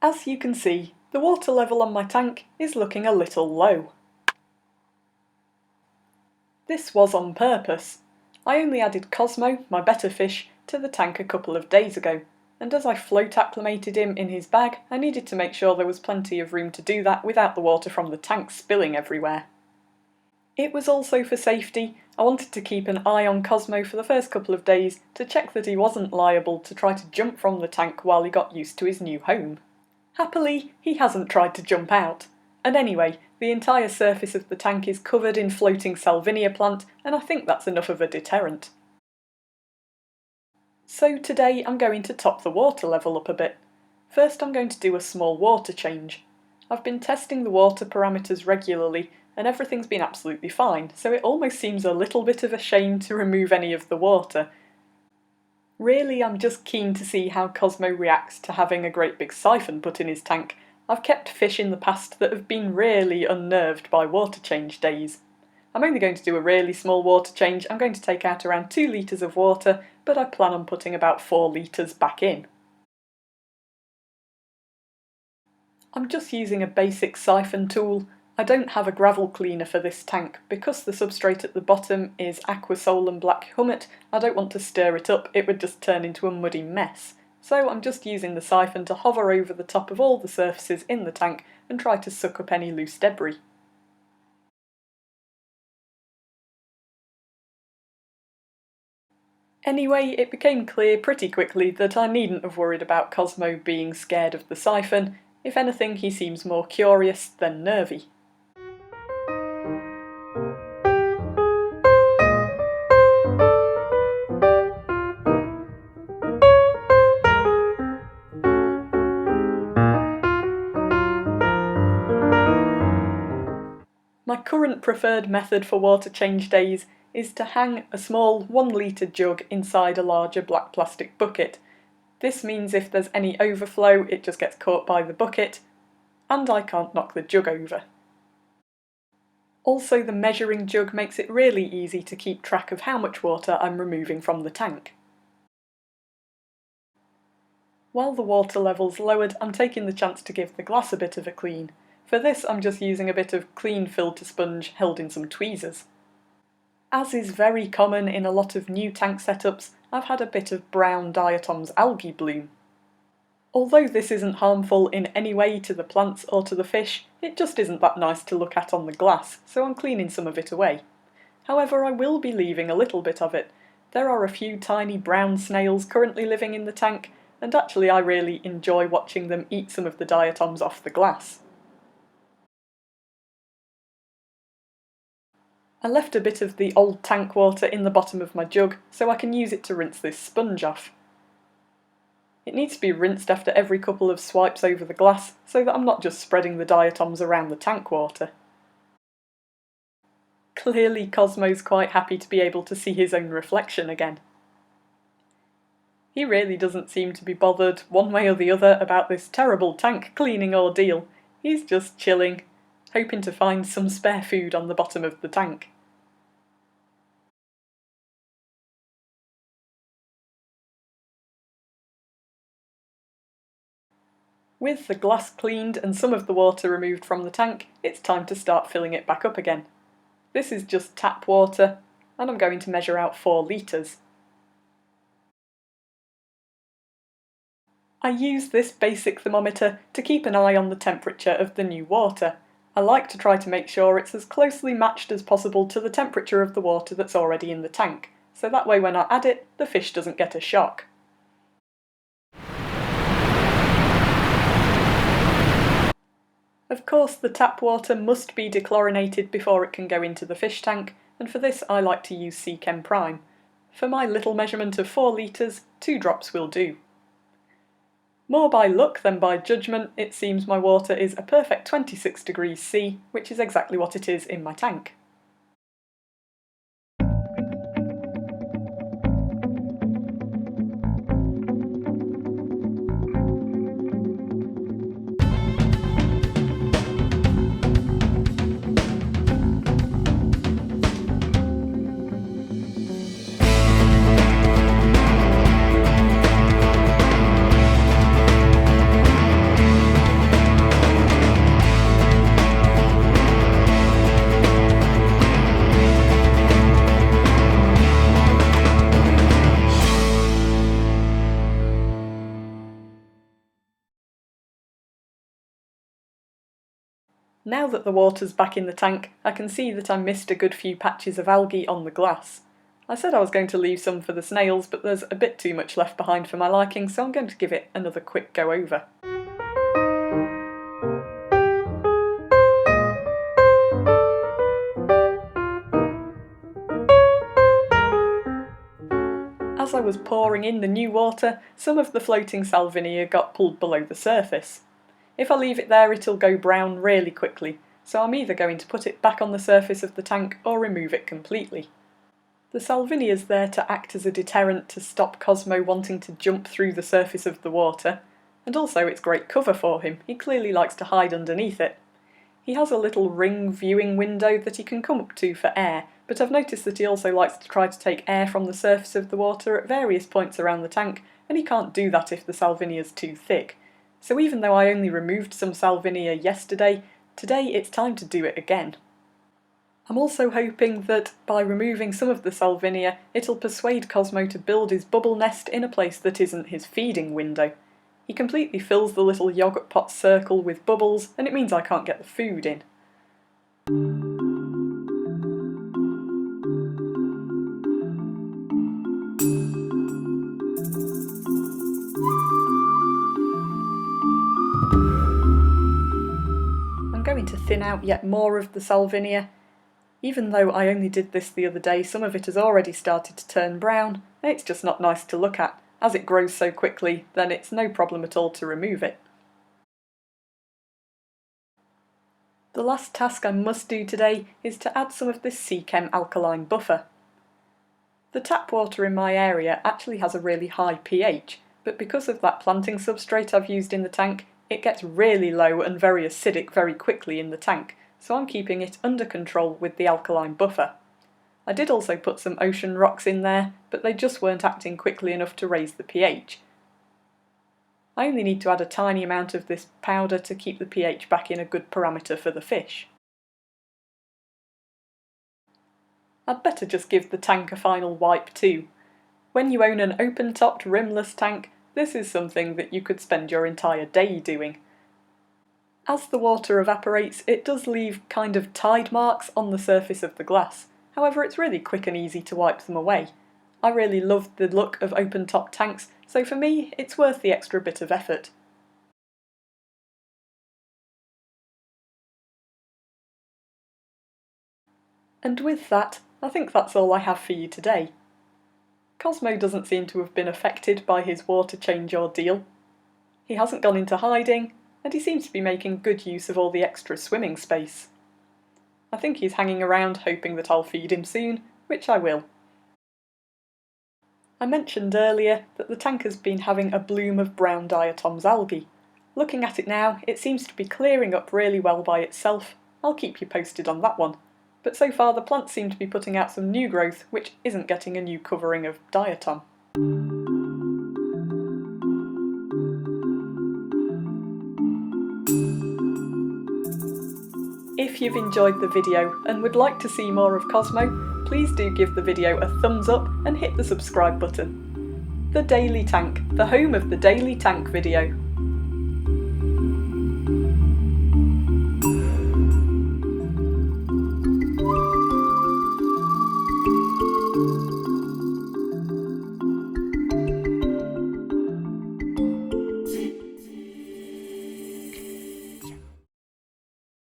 As you can see, the water level on my tank is looking a little low. This was on purpose. I only added Cosmo, my Betta fish, to the tank a couple of days ago, and as I float acclimated him in his bag, I needed to make sure there was plenty of room to do that without the water from the tank spilling everywhere. It was also for safety. I wanted to keep an eye on Cosmo for the first couple of days to check that he wasn't liable to try to jump from the tank while he got used to his new home. Happily, he hasn't tried to jump out. And anyway, the entire surface of the tank is covered in floating salvinia plant, and I think that's enough of a deterrent. So today I'm going to top the water level up a bit. First I'm going to do a small water change. I've been testing the water parameters regularly and everything's been absolutely fine, so it almost seems a little bit of a shame to remove any of the water. Really, I'm just keen to see how Cosmo reacts to having a great big siphon put in his tank. I've kept fish in the past that have been really unnerved by water change days. I'm only going to do a really small water change. I'm going to take out around 2 litres of water, but I plan on putting about 4 litres back in. I'm just using a basic siphon tool. I don't have a gravel cleaner for this tank. Because the substrate at the bottom is aquasol and black hummus, I don't want to stir it up, it would just turn into a muddy mess. So I'm just using the siphon to hover over the top of all the surfaces in the tank and try to suck up any loose debris. Anyway, it became clear pretty quickly that I needn't have worried about Cosmo being scared of the siphon. If anything, he seems more curious than nervy. My current preferred method for water change days is to hang a small 1 litre jug inside a larger black plastic bucket. This means if there's any overflow, it just gets caught by the bucket, and I can't knock the jug over. Also, the measuring jug makes it really easy to keep track of how much water I'm removing from the tank. While the water level's lowered, I'm taking the chance to give the glass a bit of a clean. For this, I'm just using a bit of clean filter sponge held in some tweezers. As is very common in a lot of new tank setups, I've had a bit of brown diatoms algae bloom. Although this isn't harmful in any way to the plants or to the fish, it just isn't that nice to look at on the glass, so I'm cleaning some of it away. However, I will be leaving a little bit of it. There are a few tiny brown snails currently living in the tank, and actually I really enjoy watching them eat some of the diatoms off the glass. I left a bit of the old tank water in the bottom of my jug so I can use it to rinse this sponge off. It needs to be rinsed after every couple of swipes over the glass so that I'm not just spreading the diatoms around the tank water. Clearly Cosmo's quite happy to be able to see his own reflection again. He really doesn't seem to be bothered one way or the other about this terrible tank cleaning ordeal. He's just chilling, hoping to find some spare food on the bottom of the tank. With the glass cleaned and some of the water removed from the tank, it's time to start filling it back up again. This is just tap water, and I'm going to measure out 4 litres. I use this basic thermometer to keep an eye on the temperature of the new water. I like to try to make sure it's as closely matched as possible to the temperature of the water that's already in the tank, so that way when I add it, the fish doesn't get a shock. Of course, the tap water must be dechlorinated before it can go into the fish tank, and for this I like to use Seachem Prime. For my little measurement of 4 litres, 2 drops will do. More by luck than by judgment, it seems my water is a perfect 26 degrees C, which is exactly what it is in my tank. Now that the water's back in the tank, I can see that I missed a good few patches of algae on the glass. I said I was going to leave some for the snails, but there's a bit too much left behind for my liking, so I'm going to give it another quick go over. As I was pouring in the new water, some of the floating salvinia got pulled below the surface. If I leave it there, it'll go brown really quickly, so I'm either going to put it back on the surface of the tank or remove it completely. The salvinia's there to act as a deterrent to stop Cosmo wanting to jump through the surface of the water, and also it's great cover for him. He clearly likes to hide underneath it. He has a little ring viewing window that he can come up to for air, but I've noticed that he also likes to try to take air from the surface of the water at various points around the tank, and he can't do that if the salvinia's too thick. So even though I only removed some salvinia yesterday, today it's time to do it again. I'm also hoping that by removing some of the salvinia, it'll persuade Cosmo to build his bubble nest in a place that isn't his feeding window. He completely fills the little yoghurt pot circle with bubbles, and it means I can't get the food in. I'm going to thin out yet more of the salvinia. Even though I only did this the other day, some of it has already started to turn brown, and it's just not nice to look at. As it grows so quickly, then it's no problem at all to remove it. The last task I must do today is to add some of this Seachem alkaline buffer. The tap water in my area actually has a really high pH, but because of that planting substrate I've used in the tank, it gets really low and very acidic very quickly in the tank, so I'm keeping it under control with the alkaline buffer. I did also put some ocean rocks in there, but they just weren't acting quickly enough to raise the pH. I only need to add a tiny amount of this powder to keep the pH back in a good parameter for the fish. I'd better just give the tank a final wipe too. When you own an open-topped rimless tank, this is something that you could spend your entire day doing. As the water evaporates, it does leave kind of tide marks on the surface of the glass. However, it's really quick and easy to wipe them away. I really love the look of open-top tanks, so for me, it's worth the extra bit of effort. And with that, I think that's all I have for you today. Cosmo doesn't seem to have been affected by his water change ordeal. He hasn't gone into hiding, and he seems to be making good use of all the extra swimming space. I think he's hanging around hoping that I'll feed him soon, which I will. I mentioned earlier that the tank has been having a bloom of brown diatoms algae. Looking at it now, it seems to be clearing up really well by itself. I'll keep you posted on that one. But so far the plants seem to be putting out some new growth which isn't getting a new covering of diatom. If you've enjoyed the video and would like to see more of Cosmo, please do give the video a thumbs up and hit the subscribe button. The Daily Tank, the home of the Daily Tank video.